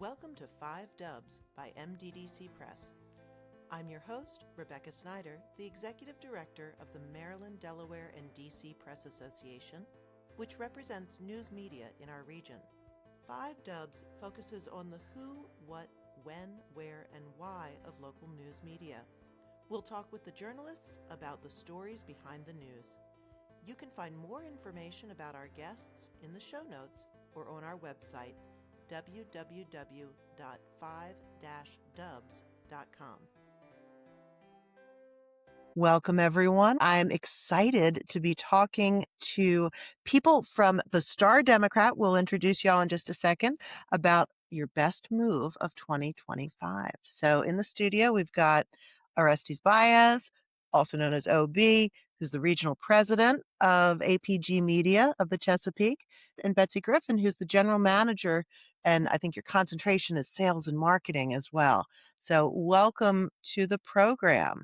Welcome to 5 Dubs by MDDC Press. I'm your host, Rebecca Snyder, the Executive Director of the Maryland, Delaware, and DC Press Association, which represents news media in our region. 5 Dubs focuses on the who, what, when, where, and why of local news media. We'll talk with the journalists about the stories behind the news. You can find more information about our guests in the show notes or on our website, www.5-dubs.com. Welcome, everyone. I'm excited to be talking to people from the Star Democrat. We'll introduce y'all in just a second about your best move of 2025. So in the studio, we've got Orestes Baez, also known as OB, who's the regional president of APG Media of the Chesapeake, and Betsy Griffin, who's the general manager, and I think your concentration is sales and marketing as well. So welcome to the program.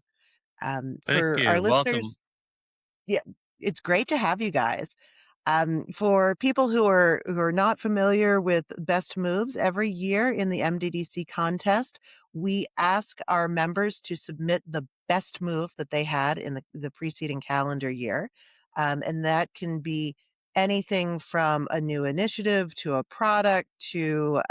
Thank For our you. listeners, Welcome. yeah, it's great to have you guys. For people who are not familiar with best moves, every year in the MDDC contest, we ask our members to submit the best move that they had in the preceding calendar year. And that can be anything from a new initiative to a product to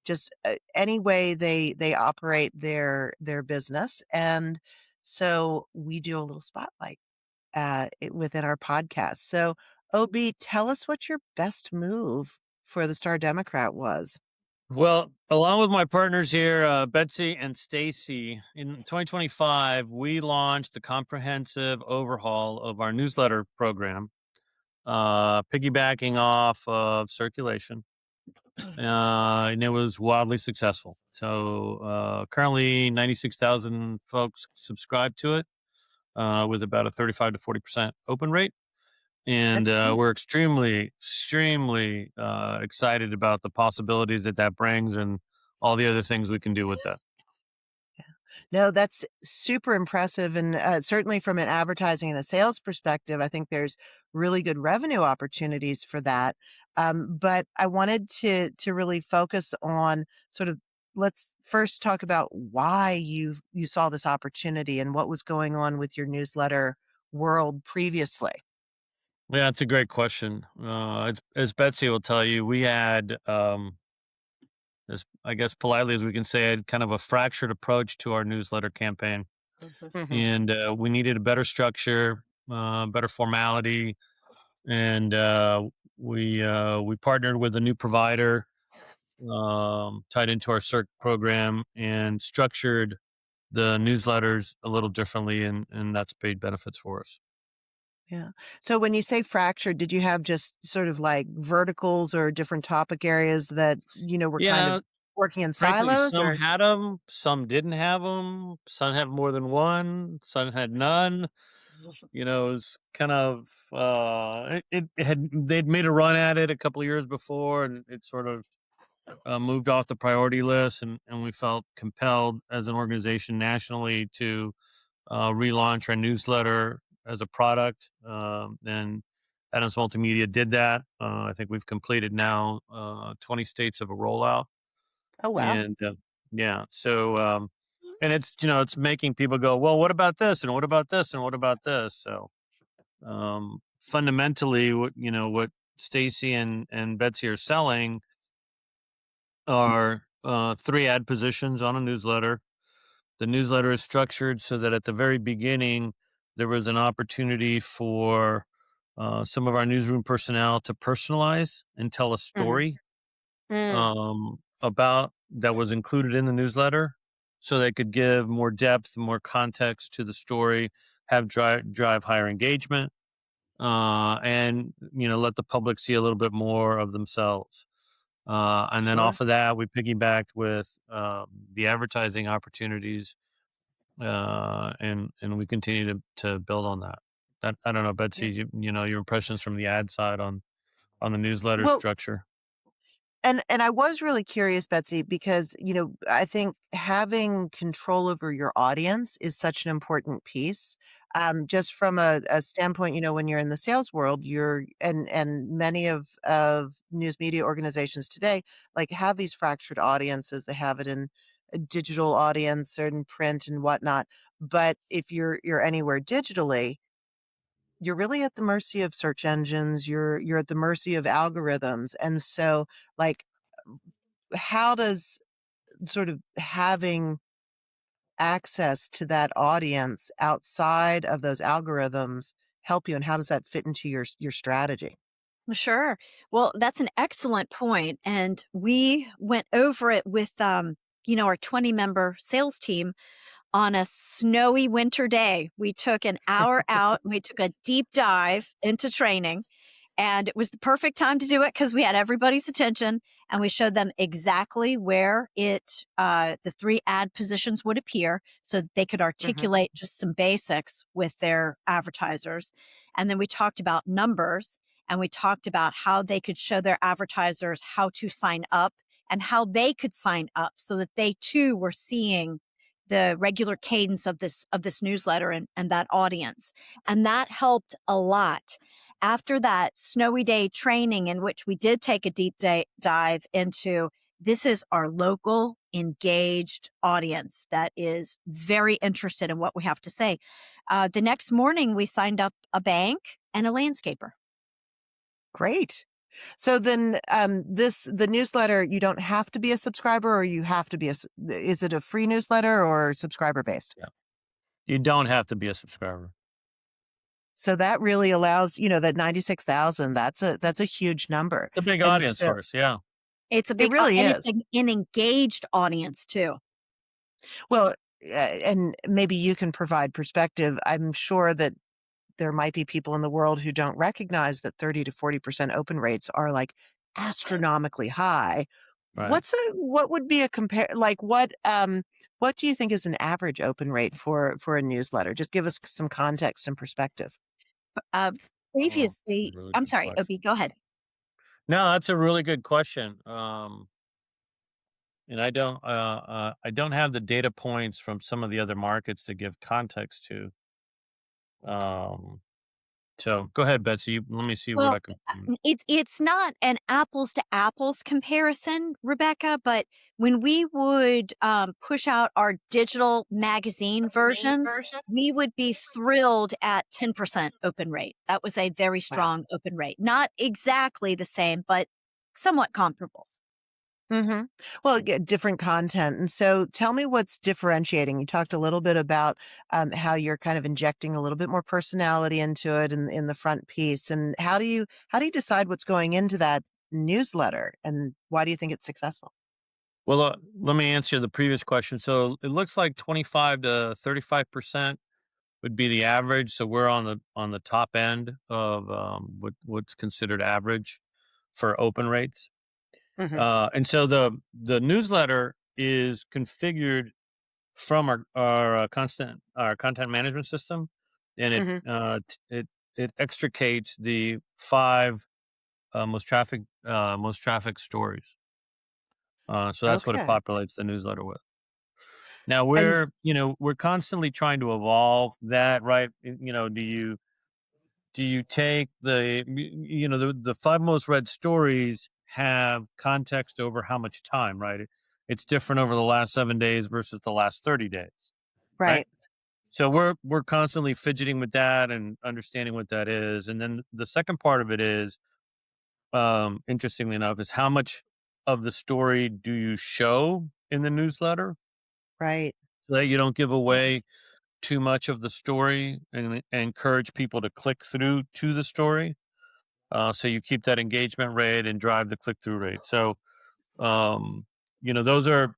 just any way they operate their business. And so we do a little spotlight within our podcast. So, OB, tell us what your best move for the Star Democrat was. Well, along with my partners here, Betsy and Stacy, in 2025, we launched a comprehensive overhaul of our newsletter program, piggybacking off of circulation, and it was wildly successful. So currently, 96,000 folks subscribe to it, with about a 35 to 40% open rate. And we're extremely excited about the possibilities that brings and all the other things we can do with that. Yeah. No, that's super impressive. And certainly from an advertising and a sales perspective, I think there's really good revenue opportunities for that. But I wanted to really focus on sort of, let's first talk about why you saw this opportunity and what was going on with your newsletter world previously. Yeah, it's a great question. As Betsy will tell you, we had, as I guess politely as we can say it, kind of a fractured approach to our newsletter campaign. Mm-hmm. And we needed a better structure, better formality. And we partnered with a new provider tied into our CERC program and structured the newsletters a little differently, and that's paid benefits for us. Yeah. So when you say fractured, did you have just sort of like verticals or different topic areas that, were kind Yeah, of working in frankly, silos some or? had them, some didn't have them, some had more than one, some had none. It was kind of they'd made a run at it a couple of years before, and it sort of moved off the priority list, and we felt compelled as an organization nationally to relaunch our newsletter as a product. And Adams Multimedia did that. I think we've completed now 20 states of a rollout. Oh, wow. And yeah, so and it's making people go, well, what about this? And what about this? And what about this? So fundamentally, what Stacy and Betsy are selling are 3 ad positions on a newsletter. The newsletter is structured so that at the very beginning, there was an opportunity for some of our newsroom personnel to personalize and tell a story about that was included in the newsletter, so they could give more depth, more context to the story, have drive higher engagement, and let the public see a little bit more of themselves. And then Sure. off of that, we piggybacked with the advertising opportunities, and we continue to build on that. I don't know, Betsy, Yeah. your impressions from the ad side on the newsletter Well, structure. And I was really curious, Betsy, because, I think having control over your audience is such an important piece. Just from a standpoint, when you're in the sales world, and many of news media organizations today, like, have these fractured audiences. They have it in a digital audience or in print and whatnot. But if you're anywhere digitally, you're really at the mercy of search engines. You're at the mercy of algorithms. And so, like, how does sort of having access to that audience outside of those algorithms help you, and how does that fit into your strategy? Sure. Well, that's an excellent point, and we went over it with, our 20-member sales team on a snowy winter day. We took an hour out and we took a deep dive into training. And it was the perfect time to do it because we had everybody's attention and we showed them exactly where the three ad positions would appear so that they could Mhm. articulate just some basics with their advertisers. And then we talked about numbers and we talked about how they could show their advertisers how to sign up and how they could sign up so that they too were seeing the regular cadence of this newsletter and that audience. And that helped a lot after that snowy day training, in which we did take a dive into this is our local engaged audience that is very interested in what we have to say. The next morning, we signed up a bank and a landscaper. Great. So then, the newsletter, you don't have to be a subscriber, or you have to be is it a free newsletter or subscriber based? Yeah. You don't have to be a subscriber. So that really allows, that 96,000, that's a huge number. It's a big And audience so for us, yeah. It's a it big, really and it's is. an engaged audience too. Well, and maybe you can provide perspective. I'm sure that there might be people in the world who don't recognize that 30 to 40% open rates are, like, astronomically high. Right. What would be a compare like, what do you think is an average open rate for a newsletter? Just give us some context and perspective. Uh, Oh, Previously, really I'm good sorry, question. Opie, go ahead. No, that's a really good question. And I don't have the data points from some of the other markets to give context to. Um, so go ahead, Betsy. Let me see what Well, I can find. it's not an apples to apples comparison, Rebecca, but when we would, push out our digital magazine versions, we would be thrilled at 10% open rate. That was a very Wow. strong open rate. Not exactly the same, but somewhat comparable. Mhm. Well, different content, and so tell me what's differentiating. You talked a little bit about, how you're kind of injecting a little bit more personality into it in the front piece, and how do you decide what's going into that newsletter, and why do you think it's successful? Well, let me answer the previous question. So it looks like 25 to 35% would be the average. So we're on the top end of what's considered average for open rates. Mhm, And so the newsletter is configured from our content management system, and mhm. it extricates the five most traffic stories. So that's what it Okay. populates the newsletter with. Now And s we're constantly trying to evolve that, right? Do you take the five most read stories have context over how much time, right? It's different over the last 7 days versus the last 30 days, right? right, So we're constantly fidgeting with that and understanding what that is. And then the second part of it is, interestingly enough, is how much of the story do you show in the newsletter right. so that you don't give away too much of the story and encourage people to click through to the story. So you keep that engagement rate and drive the click through rate. So um, those are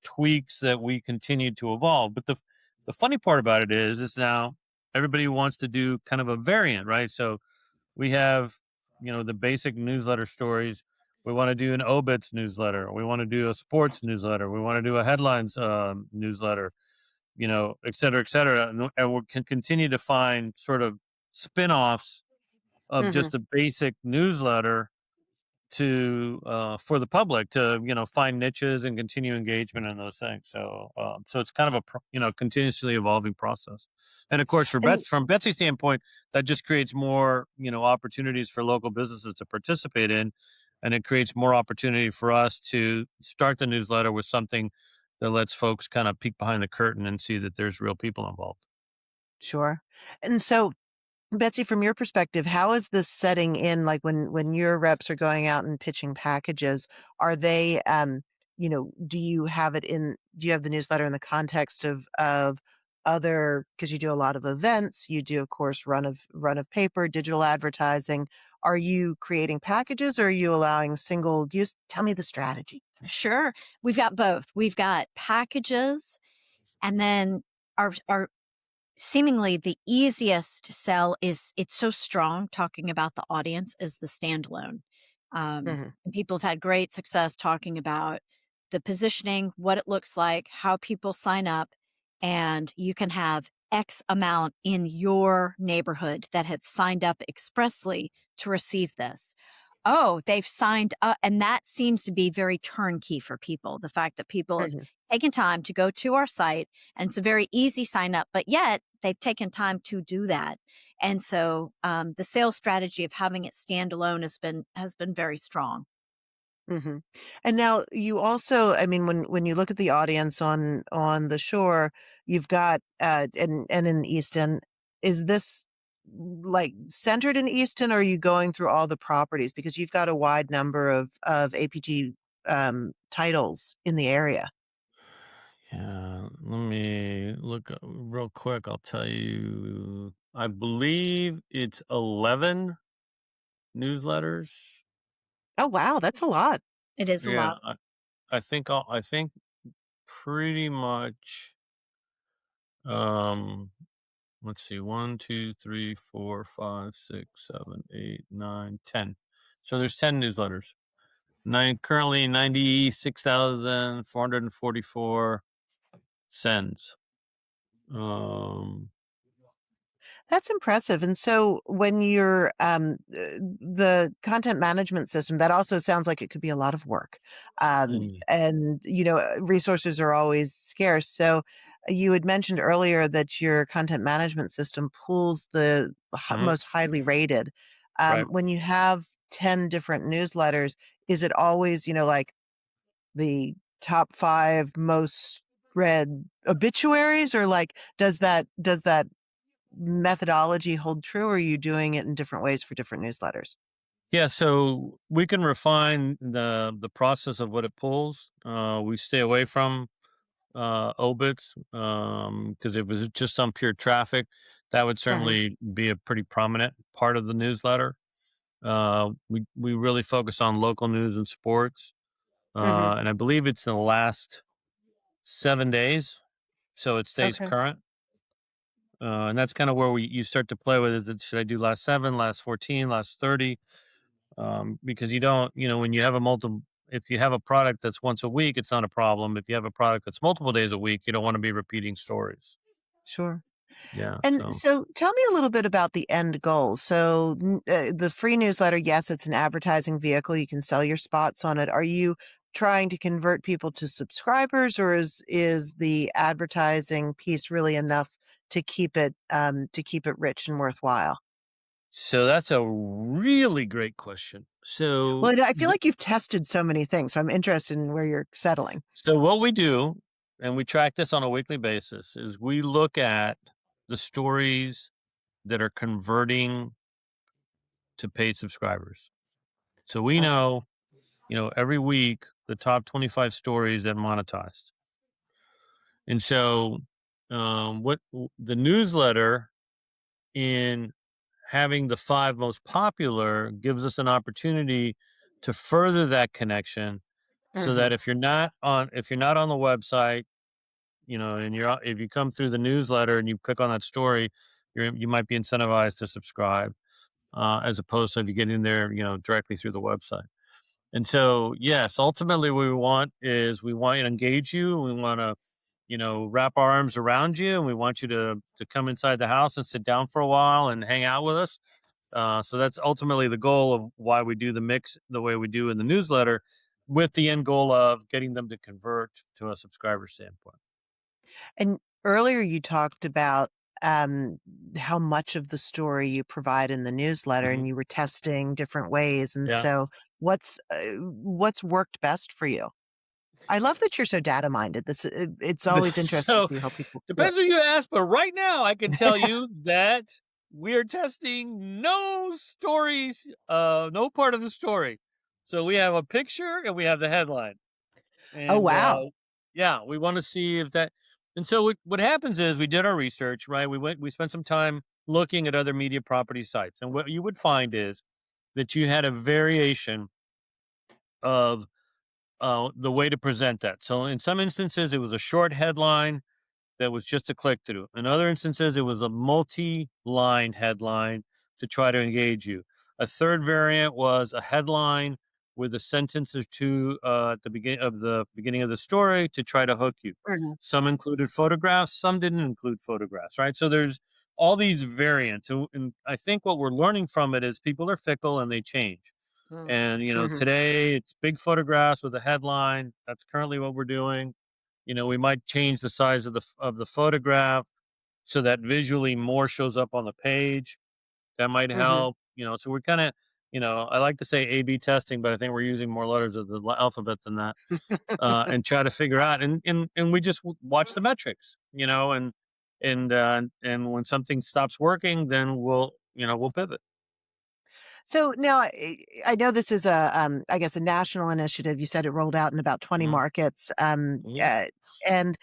tweaks that we continue to evolve. But the funny part about it is now everybody wants to do kind of a variant, right? So we have the basic newsletter stories. We want to do an obits newsletter. We want to do a sports newsletter. We want to do a headlines newsletter, et cetera, et cetera. And we can continue to find sort of spin offs of Mhm. just a basic newsletter to for the public to find niches and continue engagement in those things. So it's kind of a continuously evolving process. And of course, And From Betsy's standpoint, that just creates more opportunities for local businesses to participate in, and it creates more opportunity for us to start the newsletter with something that lets folks kind of peek behind the curtain and see that there's real people involved. sure. And so Betsy, from your perspective, how is this setting in? Like when your reps are going out and pitching packages, are they, do you have it in? Do you have the newsletter in the context of other? Because you do a lot of events, you do, of course, run of paper, digital advertising. Are you creating packages, or are you allowing single use? Tell me the strategy. Sure. We've got both. We've got packages, and then our seemingly the easiest to sell is it's so strong talking about the audience is the standalone. Hmm. And people have had great success talking about the positioning, what it looks like, how people sign up, and you can have X amount in your neighborhood that have signed up expressly to receive this. Oh, they've signed up. And that seems to be very turnkey for people. The fact that people have Hmm. taken time to go to our site and it's a very easy sign up, but yet they've taken time to do that. And so the sales strategy of having it standalone has been very strong. Hmm. And now you also, I mean, when you look at the audience on the shore, you've got and in Easton, is this like centered in Easton, or are you going through all the properties because you've got a wide number of APG titles in the area? Yeah, let me look real quick. I'll tell you. I believe it's 11 newsletters. Oh wow, that's a lot. It is a Yeah, lot. I think pretty much. Um, let's see, 1, 2, 3, 4, 5, 6, 7, 8, 9, 10. So there's 10 newsletters. Currently 96,444 sends. Um, That's impressive. And so when you're the content management system, that also sounds like it could be a lot of work. mm, And resources are always scarce. So you had mentioned earlier that your content management system pulls the mhm, most highly rated. right. When you have 10 different newsletters, is it always, like the top 5 most read obituaries, or like does that methodology hold true, or are you doing it in different ways for different newsletters? Yeah, so we can refine the process of what it pulls. We stay away from obits because if it was just on pure traffic, that would Mhm, certainly be a pretty prominent part of the newsletter. We really focus on local news and sports, mhm, and I believe it's in the last 7 days, so it stays okay, current. And that's kind of where we you start to play with is that should I do last 7, last 14, last 30? Because you don't, when you have a multiple, if you have a product that's once a week, it's not a problem. If you have a product that's multiple days a week, you don't want to be repeating stories. sure. Yeah. And So, so tell me a little bit about the end goal. So the free newsletter, yes, it's an advertising vehicle. You can sell your spots on it. Are you trying to convert people to subscribers, or is the advertising piece really enough to keep it rich and worthwhile? so that's a really great question. Well, I feel like you've tested so many things, so I'm interested in where you're settling. So what we do, and we track this on a weekly basis, is we look at the stories that are converting to paid subscribers. So we Okay. know, every week the top 25 stories that monetized. And so, the newsletter in having the 5 most popular gives us an opportunity to further that connection so that Mhm. if you're not on the website, and if you come through the newsletter and you click on that story, you might be incentivized to subscribe, as opposed to if you get in there, directly through the website. And so, yes, ultimately, what we want to engage you. We want to, wrap our arms around you, and we want you to come inside the house and sit down for a while and hang out with us. So that's ultimately the goal of why we do the mix the way we do in the newsletter, with the end goal of getting them to convert to a subscriber standpoint. And earlier you talked about um, how much of the story you provide in the newsletter, Hmm. and you were testing different ways. And Yeah. so, what's worked best for you? I love that you're so data minded. It's always interesting to So see how people do it. depends who you ask, but right now I can tell you that we are testing no stories, no part of the story. So we have a picture and we have the headline. Oh And wow. yeah, we want to see if that. And so what happens is we did our research, right? We spent some time looking at other media property sites, and what you would find is that you had a variation of the way to present that. So in some instances, it was a short headline that was just a click through. In other instances, it was a multi-line headline to try to engage you. A third variant was a headline with a sentence or two at the beginning of the story to try to hook you. Mhm, Some included photographs, some didn't include photographs, right? So there's all these variants. And I think what we're learning from it is people are fickle and they change. mm, And mhm. today it's big photographs with a headline. That's currently what we're doing. We might change the size of the photograph so that visually more shows up on the page. That might Mhm. help. So we're kind of, I like to say A/B testing, but I think we're using more letters of the alphabet than that, and try to figure out. And we just watch the metrics, and when something stops working, then we'll pivot. So now I know this is I guess a national initiative. You said it rolled out in about 20 Hmm. markets. Hmm. And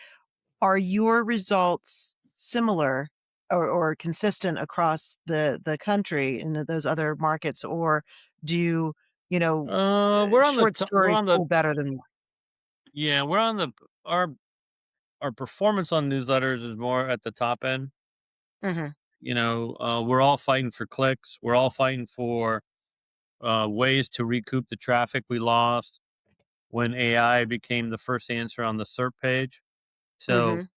are your results similar or consistent across the country in those other markets, or do you know short We're stories on the pull better than yeah we're on the our our performance on newsletters is more at the top end. Mhm, We're all fighting for clicks. We're all fighting for ways to recoup the traffic we lost when AI became the first answer on the SERP page. So mhm,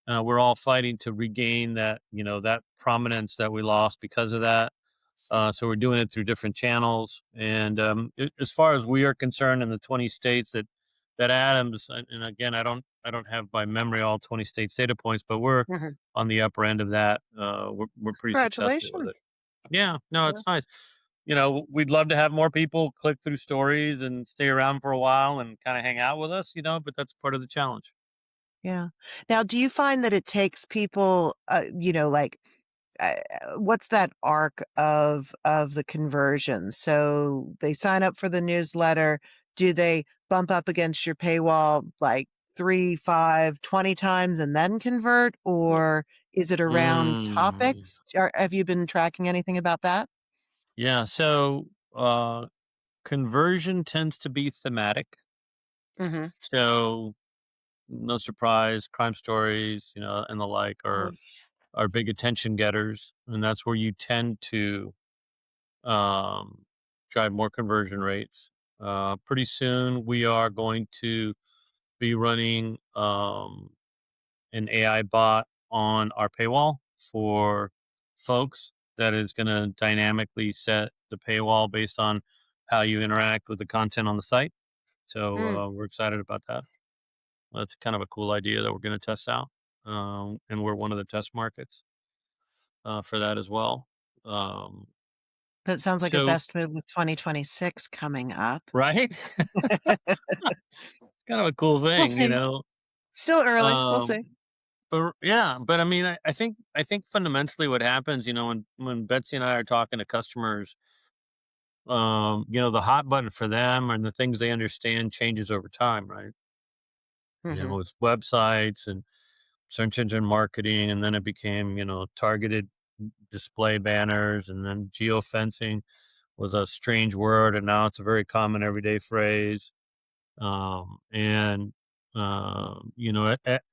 we're all fighting to regain that prominence that we lost because of that. So we're doing it through different channels. And as far as we are concerned, in the 20 states that Adams, and again, I don't have by memory all 20 states data points, but we're mhm. on the upper end of that. We're pretty successful with it. Congratulations. Yeah, no, Yeah. it's nice. We'd love to have more people click through stories and stay around for a while and kind of hang out with us, but that's part of the challenge. Yeah. Now, do you find that it takes people, like uh, what's that arc of the conversion? So they sign up for the newsletter. Do they bump up against your paywall like 3, 5, 20 times and then convert? Or is it around Mm, topics? Have you been tracking anything about that? yeah. So conversion tends to be thematic. Mhm. So no surprise, crime stories, and the like are big attention getters, and that's where you tend to um, drive more conversion rates. Pretty soon, we are going to be running an AI bot on our paywall for folks that is going to dynamically set the paywall based on how you interact with the content on the site. So Mm, we're excited about that. That's kind of a cool idea that we're going to test out, and we're one of the test markets for that as well. Um, that sounds like a so best move with 2026 coming up. right, it's kind of a cool We'll thing, see. Still early. We'll Um, see. but yeah, but I mean, I think fundamentally what happens, when Betsy and I are talking to customers, the hot button for them and the things they understand changes over time, right? Mhm. It's websites and search engine marketing, and then it became, targeted display banners, and then geofencing was a strange word, and now it's a very common everyday phrase. And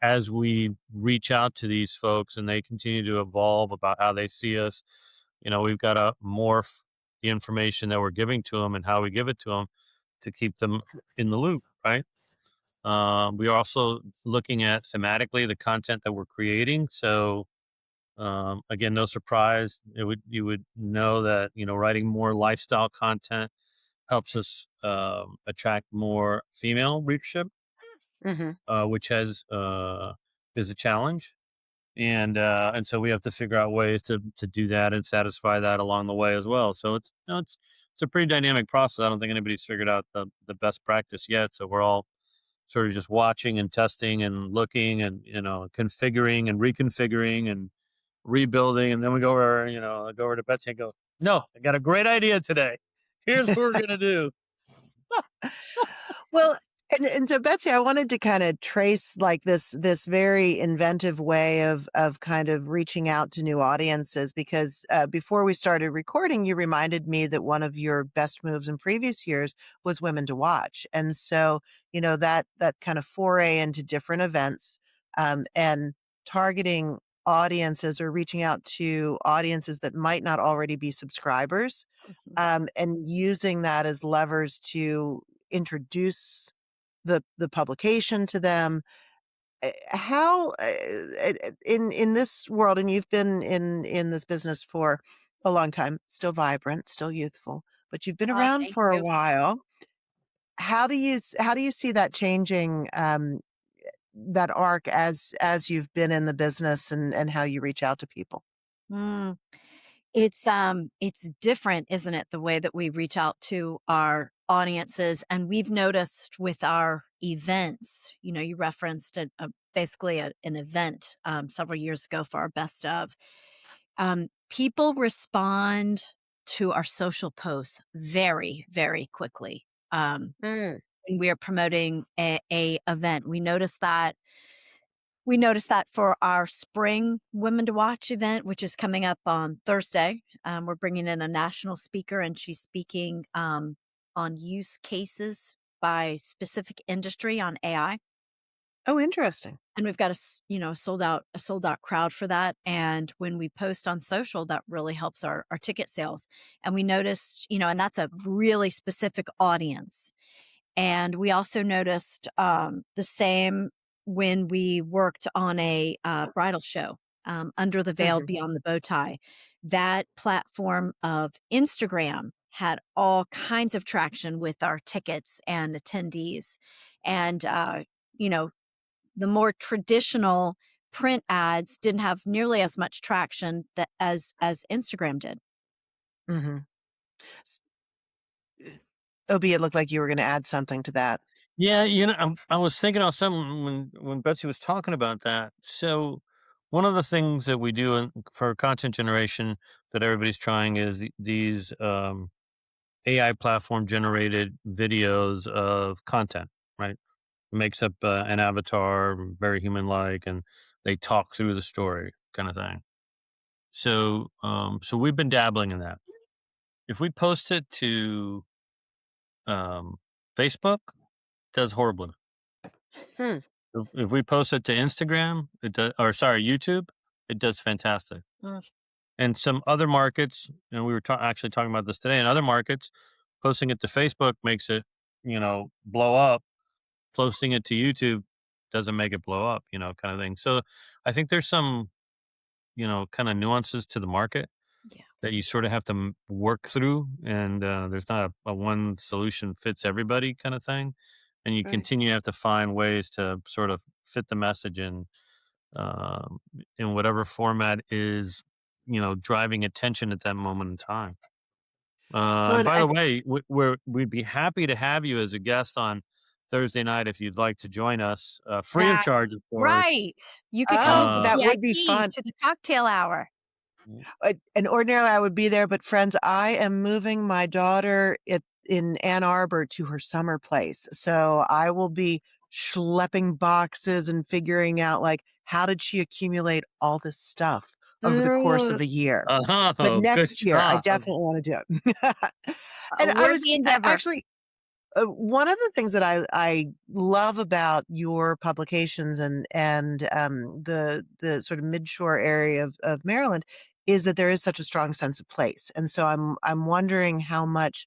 as we reach out to these folks and they continue to evolve about how they see us, we've got to morph the information that we're giving to them and how we give it to them to keep them in the loop, right? We are also looking at thematically the content that we're creating. So Again, no surprise. You would know that writing more lifestyle content helps us attract more female readership, Mhm. which is a challenge, and so we have to figure out ways to do that and satisfy that along the way as well. So it's a pretty dynamic process. I don't think anybody's figured out the best practice yet. So we're all sort of just watching and testing and looking and configuring and reconfiguring and rebuilding, and then we I go over to Betsy and go, "No, I got a great idea today. Here's what we're gonna do." Well, and so Betsy, I wanted to kind of trace like this very inventive way of kind of reaching out to new audiences because before we started recording, you reminded me that one of your best moves in previous years was Women to Watch, and so that kind of foray into different events and targeting audiences or reaching out to audiences that might not already be subscribers Mhm. and using that as levers to introduce the publication to them. How in this world, and you've been in this business for a long time, still vibrant, still youthful, but you've been Oh, around thank for a you. while. How do you see that changing that arc as you've been in the business and how you reach out to people? Mm. It's different, isn't it, the way that we reach out to our audiences, and we've noticed with our events, you referenced basically an event, several years ago for our best of. People respond to our social posts very, very quickly. Mm, When we are promoting a event, we noticed that for our spring Women to Watch event, which is coming up on Thursday. We're bringing in a national speaker, and she's speaking on use cases by specific industry on AI. oh, interesting. And we've got a sold out crowd for that. And when we post on social, that really helps our ticket sales. And we noticed, and that's a really specific audience. And we also noticed the same when we worked on a bridal show, Under the Veil, Hmm. Beyond the Bow Tie. That platform of Instagram had all kinds of traction with our tickets and attendees. And, you know, the more traditional print ads didn't have nearly as much traction as Instagram did. Hmm. Obie, it looked like you were going to add something to that. Yeah, I was thinking of something when Betsy was talking about that. So, one of the things that we do for content generation that everybody's trying is these AI platform generated videos of content, right? Makes up an avatar, very human like, and they talk through the story, kind of thing. So we've been dabbling in that. If we post it to um, Facebook, it does horribly. Hmm. If we post it to Instagram, it does, or sorry, YouTube, it does fantastic. Mm. And some other markets, and we were actually talking about this today. In other markets, posting it to Facebook makes it, blow up. Posting it to YouTube doesn't make it blow up, kind of thing. So I think there's some, kind of nuances to the market Yeah. that you sort of have to work through, and there's not a one solution fits everybody kind of thing. And you Right. continue to have to find ways to sort of fit the message um, in whatever format is driving attention at that moment in time. Well, And and by the way, we'd be happy to have you as a guest on Thursday night if you'd like to join us, free of That's charge, of course. right. You could come oh, Uh, that would be VIP fun. to the cocktail hour. And ordinarily I would be there, but friends, I am moving my daughter in Ann Arbor to her summer place. So I will be schlepping boxes and figuring out like how did she accumulate all this stuff over the course of a year. But oh, good next year, I job. definitely want to do it. And I We're was the endeavor. actually one of the things that I love about your publications and the sort of midshore area of Maryland is that there is such a strong sense of place, and so I'm wondering how much,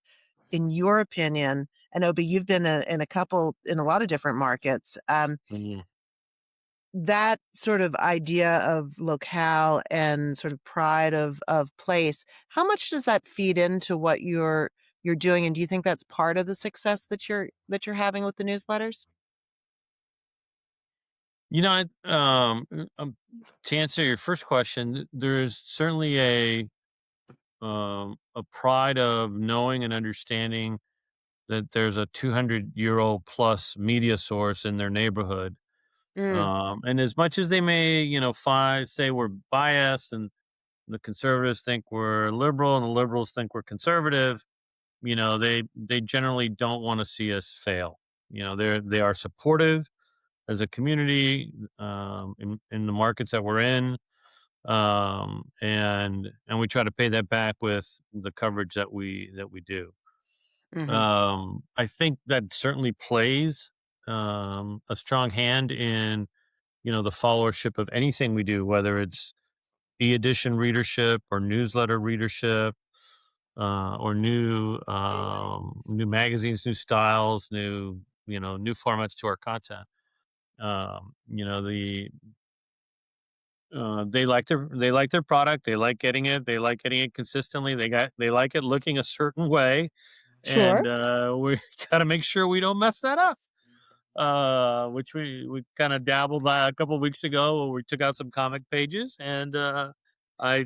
in your opinion, and Obi, you've been in a lot of different markets. Mhm. that sort of idea of locale and sort of pride of place, how much does that feed into what you're doing, and do you think that's part of the success that you're having with the newsletters? You know, to answer your first question, there's certainly a pride of knowing and understanding that there's a 200-year-old plus media source in their neighborhood. Mm, And as much as they may, say we're biased and the conservatives think we're liberal and the liberals think we're conservative, they generally don't want to see us fail. They are supportive as a community, in the markets that we're in, and we try to pay that back with the coverage that we do. mhm, I think that certainly plays a strong hand in the followership of anything we do, whether it's e-edition readership or newsletter readership, or new magazines, new styles, new formats to our content. The they like their product. They like getting it. They like getting it consistently. They like it looking a certain way, sure. and we got to make sure we don't mess that up. Which we kind of dabbled a couple weeks ago. Where we took out some comic pages, and I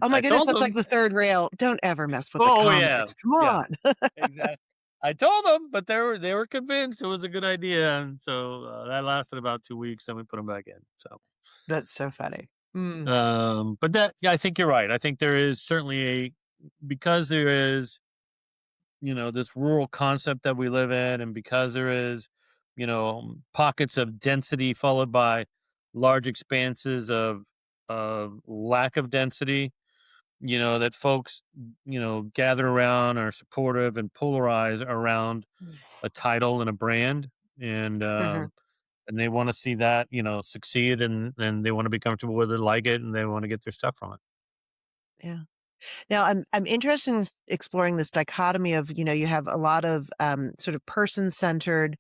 Oh my I goodness, told that's like them, the 3rd rail. Don't ever mess with the oh yeah, comics, come yeah, on. exactly. I told them, but they were convinced it was a good idea, and so that lasted about 2 weeks. Then we put them back in. So, That's so funny. Mm, but yeah, I think you're right. I think there is certainly because there is this rural concept that we live in, and because there is pockets of density followed by large expanses of lack of density, that folks gather around, are supportive and polarize around a title and a brand, and mhm, um and they want to see that succeed, and they want to be comfortable with it, like it, and they want to get their stuff from it. yeah. Now, I'm interested in exploring this dichotomy of, you have a lot of sort of person-centered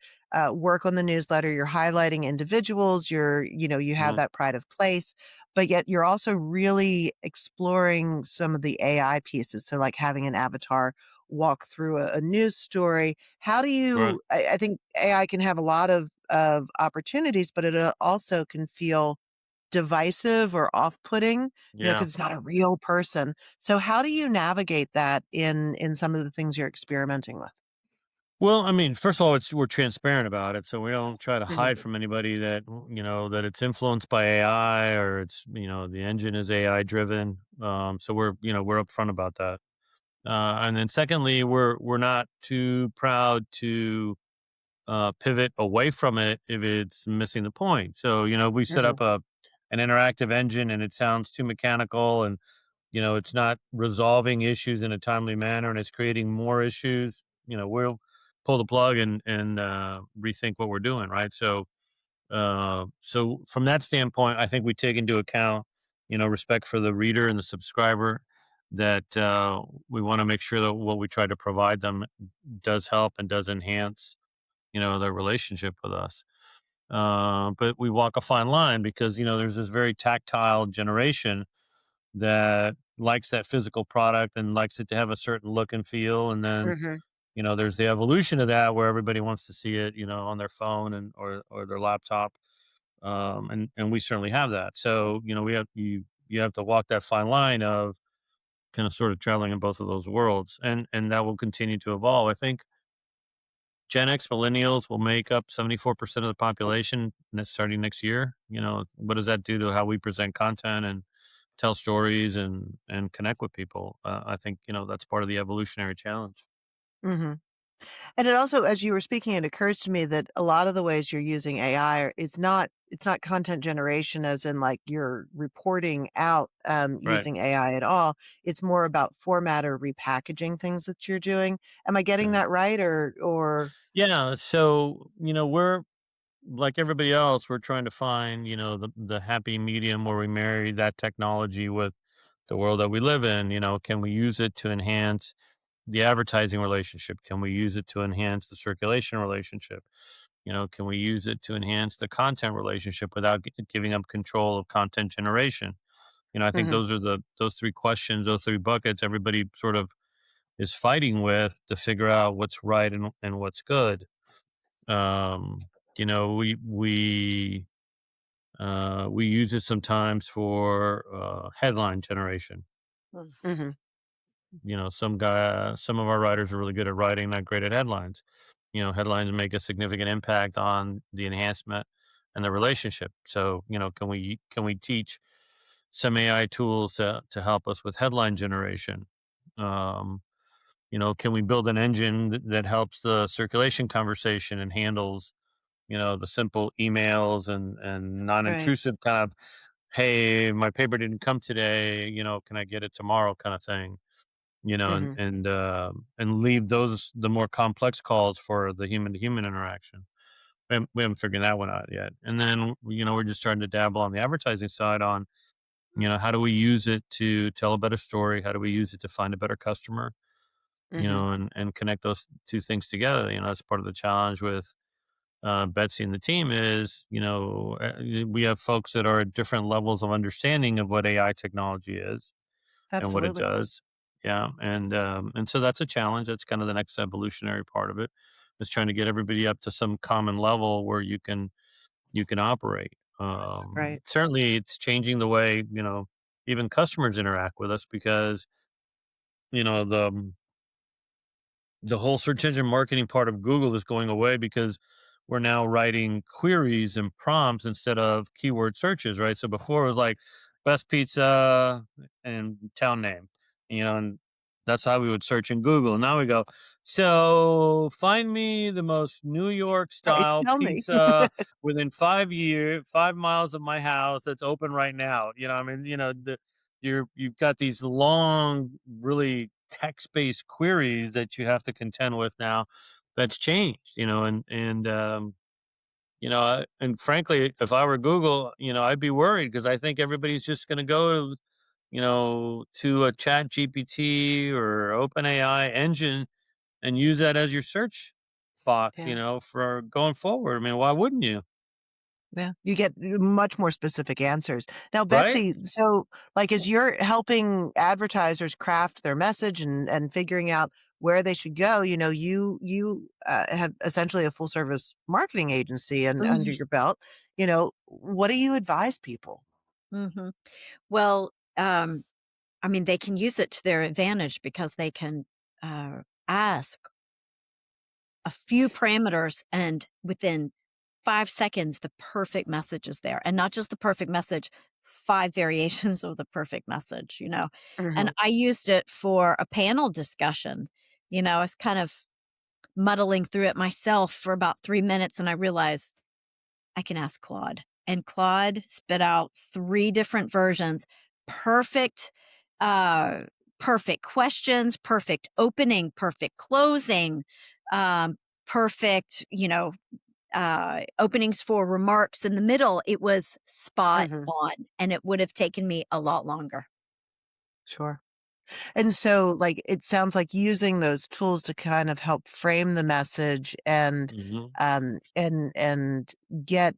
work on the newsletter. You're highlighting individuals. You have Mhm. that pride of place, but yet you're also really exploring some of the AI pieces. So, like having an avatar walk through a news story. How do Right. you? I think AI can have a lot of opportunities, but it also can feel divisive or off-putting, Yeah. because it's not a real person. So how do you navigate that in some of the things you're experimenting with? Well, I mean, first of all, we're transparent about it, so we don't try to Mhm, hide from anybody that that it's influenced by AI, or it's the engine is AI driven. So we're upfront about that. And then secondly, we're not too proud to pivot away from it if it's missing the point. So if we set mhm, up an interactive engine and it sounds too mechanical, and it's not resolving issues in a timely manner, and it's creating more issues, we'll pull the plug and rethink what we're doing, right? So from that standpoint, I think we take into account respect for the reader and the subscriber, that we want to make sure that what we try to provide them does help and does enhance their relationship with us. But we walk a fine line because there's this very tactile generation that likes that physical product and likes it to have a certain look and feel. And then, mhm, there's the evolution of that where everybody wants to see it, on their phone or their laptop. And we certainly have that. So, you have to walk that fine line of kind of sort of traveling in both of those worlds. And that will continue to evolve. I think Gen X millennials will make up 74% of the population starting next year. What does that do to how we present content and tell stories and connect with people? I think that's part of the evolutionary challenge. mhm. And it also, as you were speaking, it occurs to me that a lot of the ways you're using AI it's not content generation as in, like, you're reporting out, Right. using AI at all. It's more about format or repackaging things that you're doing. Am I getting Yeah. that right or Yeah. So we're like everybody else. We're trying to find the happy medium where we marry that technology with the world that we live in. Can we use it to enhance the advertising relationship? Can we use it to enhance the circulation relationship? Can we use it to enhance the content relationship without giving up control of content generation? I think Mhm. those three questions, those three buckets, everybody sort of is fighting with to figure out what's right and what's good. Um, we use it sometimes for headline generation. Mm. Mhm. Some of our writers are really good at writing, not great at headlines. Headlines make a significant impact on the enhancement and the relationship. So, can we teach some AI tools to help us with headline generation? Um, can we build an engine that helps the circulation conversation and handles, the simple emails and Right. non-intrusive kind of, hey, my paper didn't come today, can I get it tomorrow kind of thing? Mhm. And leave those the more complex calls for the human to human interaction. We haven't figured that one out yet. And then we're just starting to dabble on the advertising side on how do we use it to tell a better story? How do we use it to find a better customer? Mhm. And connect those two things together. That's part of the challenge with Betsy and the team is we have folks that are at different levels of understanding of what AI technology is and what it Absolutely. does. Yeah, and so that's a challenge. That's kind of the next evolutionary part of it, is trying to get everybody up to some common level where you can operate. Right. Certainly, it's changing the way even customers interact with us because you know the whole search engine marketing part of Google is going away because we're now writing queries and prompts instead of keyword searches, right? So before it was like best pizza and town name, and that's how we would search in Google. Now we go, so find me the most New York Right. style Tell me. pizza within 5 miles of my house that's open right now. I mean, you've got these long, really text-based queries that you have to contend with now. That's changed, and frankly, if I were Google, I'd be worried because I think everybody's just going to go, to a Chat GPT or OpenAI engine and use that as your search box, Yeah. for going forward. I mean, why wouldn't you? Yeah, you get much more specific answers. Now, Right? Betsy, so, like, as you're helping advertisers craft their message and figuring out where they should go, you have essentially a full service marketing agency and under Mhm. your belt. What do you advise people? Mhm. Well, I mean, they can use it to their advantage because they can ask a few parameters, and within 5 seconds, the perfect message is there. And not just the perfect message, five variations of the perfect message. And Mhm. I used it for a panel discussion. I was kind of muddling through it myself for about 3 minutes, and I realized I can ask Claude. And Claude spit out three different versions. Perfect, uh, perfect questions, perfect opening, perfect closing, um, perfect, openings for remarks in the middle. It was spot Mhm. on, and it would have taken me a lot longer. Sure. And so, like, it sounds like using those tools to kind of help frame the message Hmm. and get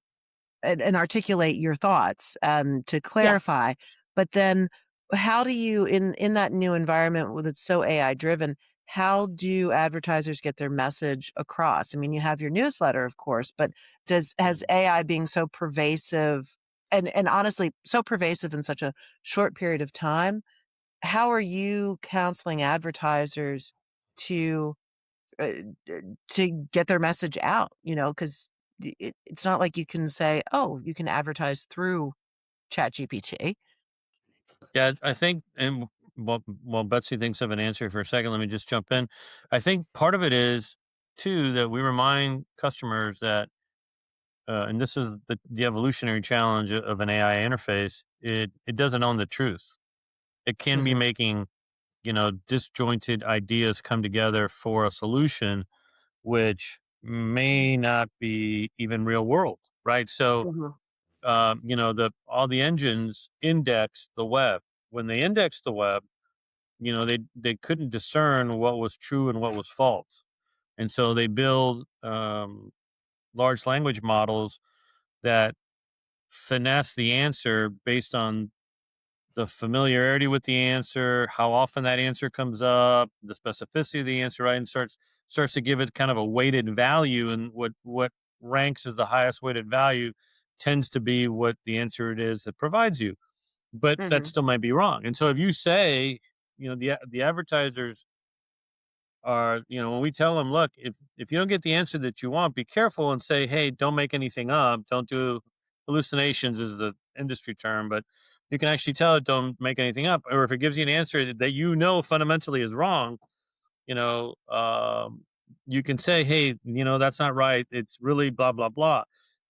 and articulate your thoughts, to Yes. clarify. But then how do you in that new environment with it's so AI driven, how do advertisers get their message across? I mean, you have your newsletter, of course, but does has AI being so pervasive and honestly so pervasive in such a short period of time, how are you counseling advertisers to uh, to get their message out, 'cause it's not like you can say, "Oh, you can advertise through ChatGPT." Yeah, I think, and while Betsy thinks of an answer for a second, let me just jump in. I think part of it is too that we remind customers that, and this is the evolutionary challenge of an AI interface. It doesn't own the truth. It can be Mhm, making disjointed ideas come together for a solution, which may not be even real world, right? So mhm, the all the engines index the web. When they index the web, they couldn't discern what was true and what was false, and so they build large language models that finesse the answer based on the familiarity with the answer, how often that answer comes up, the specificity of the answer, right? And starts to give it kind of a weighted value, and what ranks as the highest weighted value tends to be what the answer it is that provides you. But that Mhm. still might be wrong. And so if you say, the advertisers are, when we tell them, look, if you don't get the answer that you want, be careful and say, hey, don't make anything up. Don't do hallucinations is the industry term, but you can actually tell it, don't make anything up. Or if it gives you an answer that fundamentally is wrong, you know, um, you can say, hey, that's not right. It's really blah, blah, blah.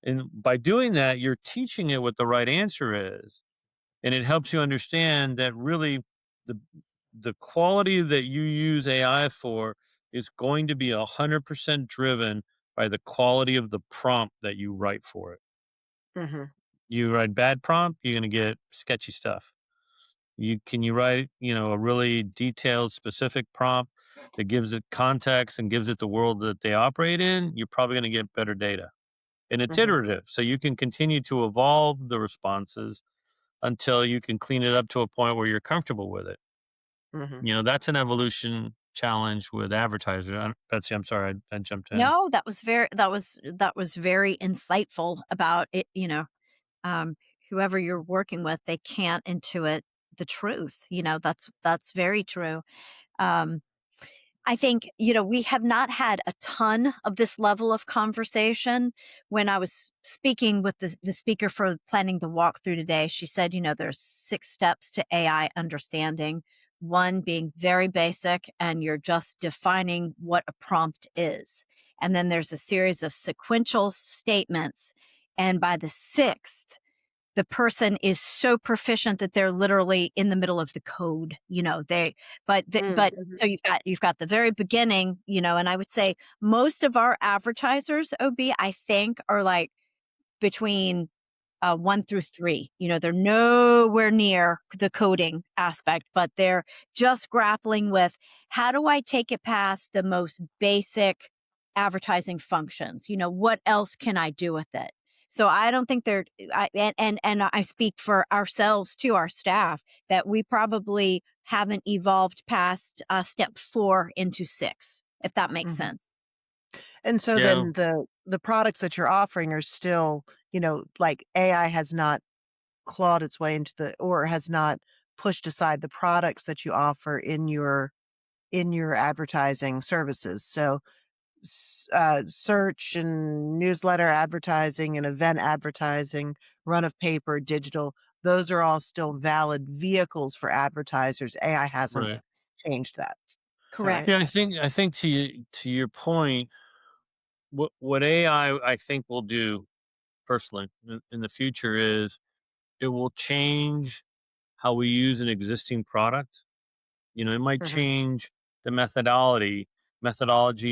And by doing that, you're teaching it what the right answer is, and it helps you understand that really the the quality that you use AI for is going to be 100% driven by the quality of the prompt that you write for it. Mhm. You write bad prompt, you're going to get sketchy stuff. You write, a really detailed, specific prompt that gives it context and gives it the world that they operate in, you're probably going to get better data. And it's Mhm. iterative, so you can continue to evolve the responses until you can clean it up to a point where you're comfortable with it. Mhm. That's an evolution challenge with advertisers. Betsy, I'm sorry, I jumped in. No, that was very insightful about it, um, whoever you're working with, they can't intuit the truth. That's very true. Um, I think, we have not had a ton of this level of conversation. When I was speaking with the speaker for planning the walkthrough today, she said, there's 6 steps to AI understanding. One being very basic, and you're just defining what a prompt is. And then there's a series of sequential statements. And by the sixth, the person is so proficient that they're literally in the middle of the code, but Mhm. so you've got the very beginning, and I would say most of our advertisers, OB, I think, are like between 1 through 3. They're nowhere near the coding aspect, but they're just grappling with, how do I take it past the most basic advertising functions? What else can I do with it? So I don't think they're and I speak for ourselves too, our staff, that we probably haven't evolved past step 4 into 6, if that makes Mhm. sense. And so Yeah, then the products that you're offering are still, like AI has not clawed its way into or has not pushed aside the products that you offer in your advertising services. So search and newsletter advertising and event advertising, run of paper, digital, those are all still valid vehicles for advertisers. AI hasn't right. changed that. Is that right? Yeah, Correct. I think to your point, what AI I think will do personally in the future is it will change how we use an existing product. It might Mhm. change the methodology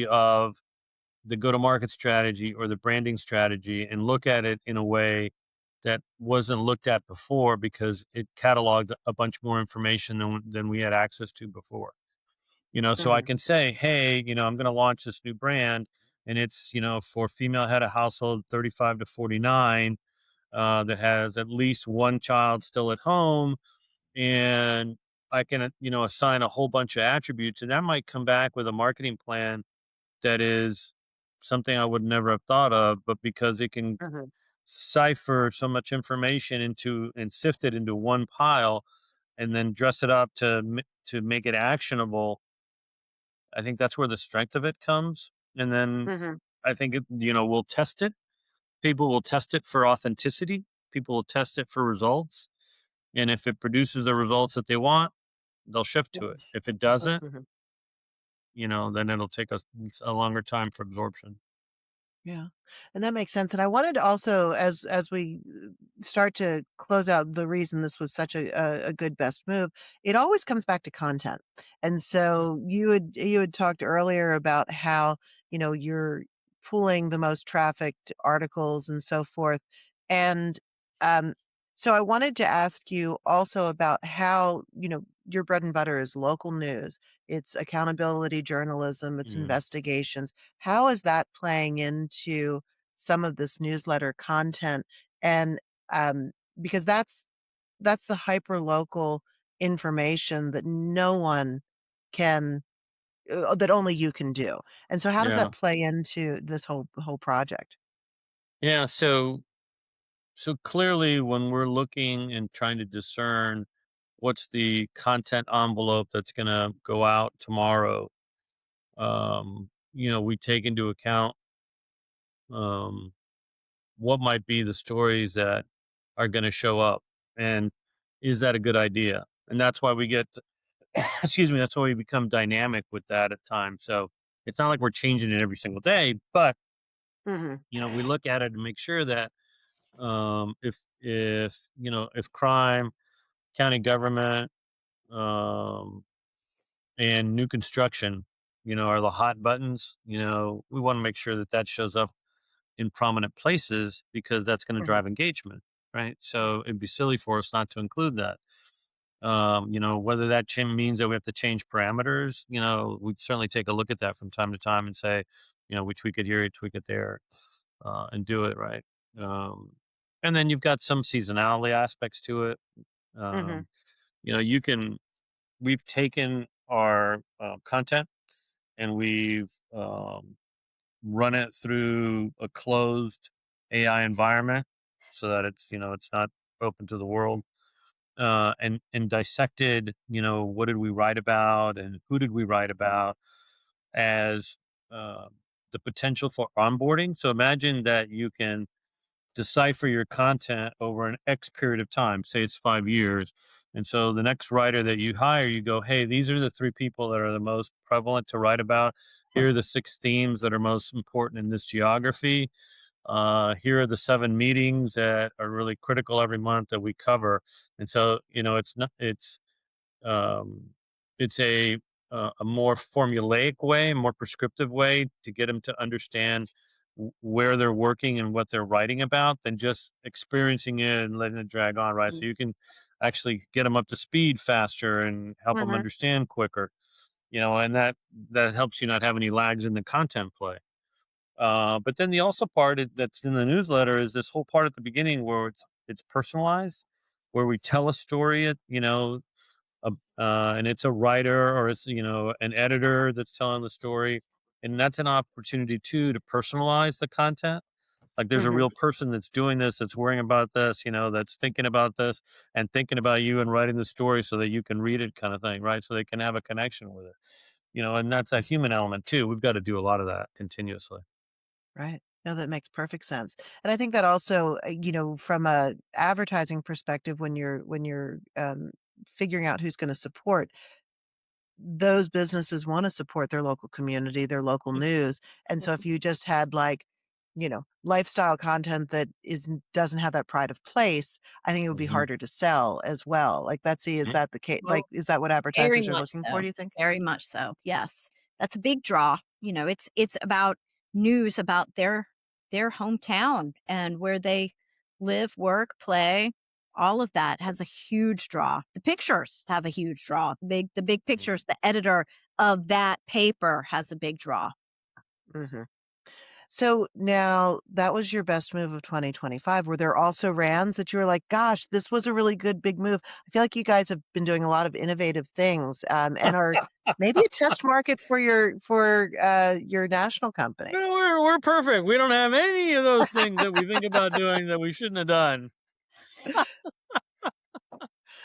of the go to market strategy or the branding strategy, and look at it in a way that wasn't looked at before because it cataloged a bunch more information than we had access to before. So I Mhm. can say, hey, I'm going to launch this new brand, and it's, for female head of household 35 to 49, that has at least one child still at home. And I can, assign a whole bunch of attributes, and that might come back with a marketing plan that is something I would never have thought of, but because it can Mhm. cipher so much information into and sift it into one pile and then dress it up to make it actionable. I think that's where the strength of it comes. And then Mhm. I think we'll test it. People will test it for authenticity. People will test it for results. And if it produces the results that they want, they'll shift to it. If it doesn't, Mhm. then it'll take us a longer time for absorption. Yeah, and that makes sense, and I wanted to also, as we start to close out the reason this was such a good best move, it always comes back to content, and so you had talked earlier about how, you're pulling the most trafficked articles and so forth, and, um, so I wanted to ask you also about how, your bread and butter is local news, it's accountability journalism, it's Mm. investigations. How is that playing into some of this newsletter content, and, um, because that's the hyper local information that no one can that only you can do. And so how does Yeah. that play into this whole project? Yeah. So clearly, when we're looking and trying to discern what's the content envelope that's going to go out tomorrow, we take into account um, what might be the stories that are going to show up, and is that a good idea? And that's why we get, excuse me, that's why we become dynamic with that at times. So it's not like we're changing it every single day, but Mhm, we look at it and make sure that if crime, county government, um, and new construction, are the hot buttons. We want to make sure that that shows up in prominent places because that's going to mhm, drive engagement, right? So it'd be silly for us not to include that. Whether that means that we have to change parameters, we'd certainly take a look at that from time to time and say, we tweak it here, tweak it there, and do it right. Um, and then you've got some seasonality aspects to it. mhm, Um, you can we've taken our content and we've run it through a closed AI environment so that it's not open to the world, and dissected, what did we write about and who did we write about as uh, the potential for onboarding. So imagine that you can decipher your content over an X period of time, say it's 5 years. And so the next writer that you hire, you go, hey, these are the three people that are the most prevalent to write about. Here are the six themes that are most important in this geography. Here are the seven meetings that are really critical every month that we cover. And so, it's not, um, it's a more formulaic way, a more prescriptive way to get them to understand where they're working and what they're writing about than just experiencing it and letting it drag on, right? So Mm. you can actually get them up to speed faster and help them Mhm. understand quicker, and that helps you not have any lags in the content play. But then the also part that's in the newsletter is this whole part at the beginning where it's personalized, where we tell a story and it's a writer or it's an editor that's telling the story, and that's an opportunity too to personalize the content. Like there's a mhm. real person that's doing this, that's worrying about this, that's thinking about this and thinking about you and writing the story so that you can read it, kind of thing, right? So they can have a connection with it, and that's that human element too. We've got to do a lot of that continuously. Right. No, that makes perfect sense. And I think that also, from a advertising perspective, when you're figuring out who's gonna support, those businesses wanna support their local community, their local news, and so if you just had, like, lifestyle content that doesn't have that pride of place, I think it would be Hmm. harder to sell as well. Like, Betsy, is that the case? Like, Well, is that what very advertisers are much looking for, so, do you think? very much so, yes. That's a big draw, it's about news about their hometown and where they live, work, play, all of that has a huge draw. The pictures have a huge draw, the big pictures, the editor of that paper has a big draw. Mhm. So now that was your best move of 2025. Were there also rans that you were like, gosh, this was a really good big move? I feel like you guys have been doing a lot of innovative things, and are maybe a test market for your national company. No, we're perfect. We don't have any of those things that we think about doing that we shouldn't have done.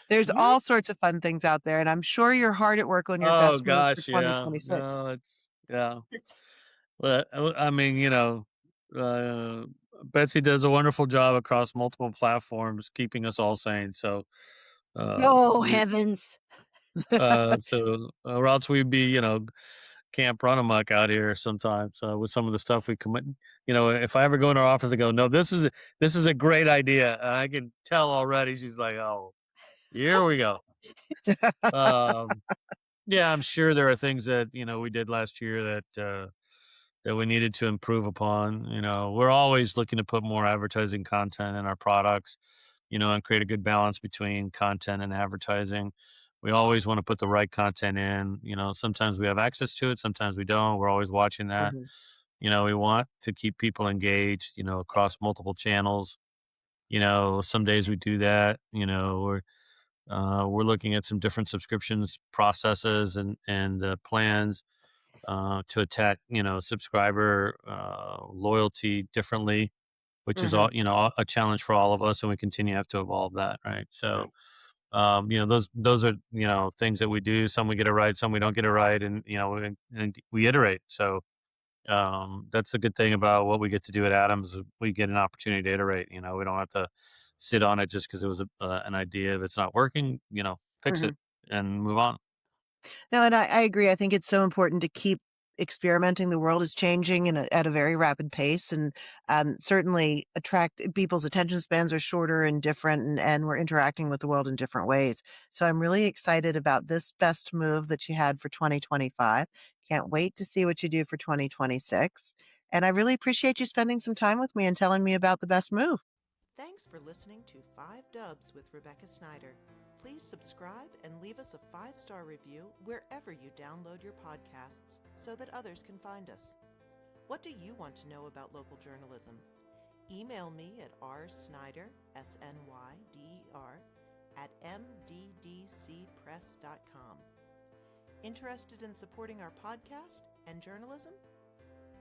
There's Mhm. all sorts of fun things out there, and I'm sure you're hard at work on your Oh best move for gosh, yeah. 2026. No, it's yeah. But I mean, uh, Betsy does a wonderful job across multiple platforms, keeping us all sane. So, Oh, we heavens. or else we'd be, camp run amok out here sometimes with some of the stuff we commit. If I ever go in her office and go, no, this is a great idea, and I can tell already, she's like, oh, here we go. Um, yeah, I'm sure there are things that we did last year that we needed to improve upon. We're always looking to put more advertising content in our products, and create a good balance between content and advertising. We always want to put the right content in. Sometimes we have access to it, sometimes we don't. We're always watching that. Mhm. We want to keep people engaged, across multiple channels. Some days we do that. We're looking at some different subscriptions processes and plans to attack, subscriber loyalty differently, which is Hmm. all, a challenge for all of us, and we continue to have to evolve that, right? So, those are, things that we do. Some we get it right, some we don't get it right, and we iterate. So, that's the good thing about what we get to do at Adams. We get an opportunity to iterate. We don't have to sit on it just because it was an idea. If it's not working, fix Hmm. it and move on. No, and I agree. I think it's so important to keep experimenting. The world is changing at a very rapid pace, and certainly attract people's attention spans are shorter and different, and we're interacting with the world in different ways. So I'm really excited about this best move that you had for 2025. Can't wait to see what you do for 2026. And I really appreciate you spending some time with me and telling me about the best move. Thanks for listening to 5 Dubs with Rebecca Snyder. Please subscribe and leave us a 5-star review wherever you download your podcasts so that others can find us. What do you want to know about local journalism? Email me at rsnyder, SNYDER, at mddcpress.com. Interested in supporting our podcast and journalism?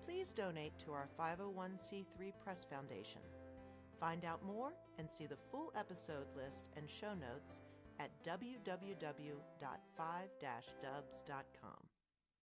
Please donate to our 501c3 Press Foundation. Find out more and see the full episode list and show notes at www.5-dubs.com.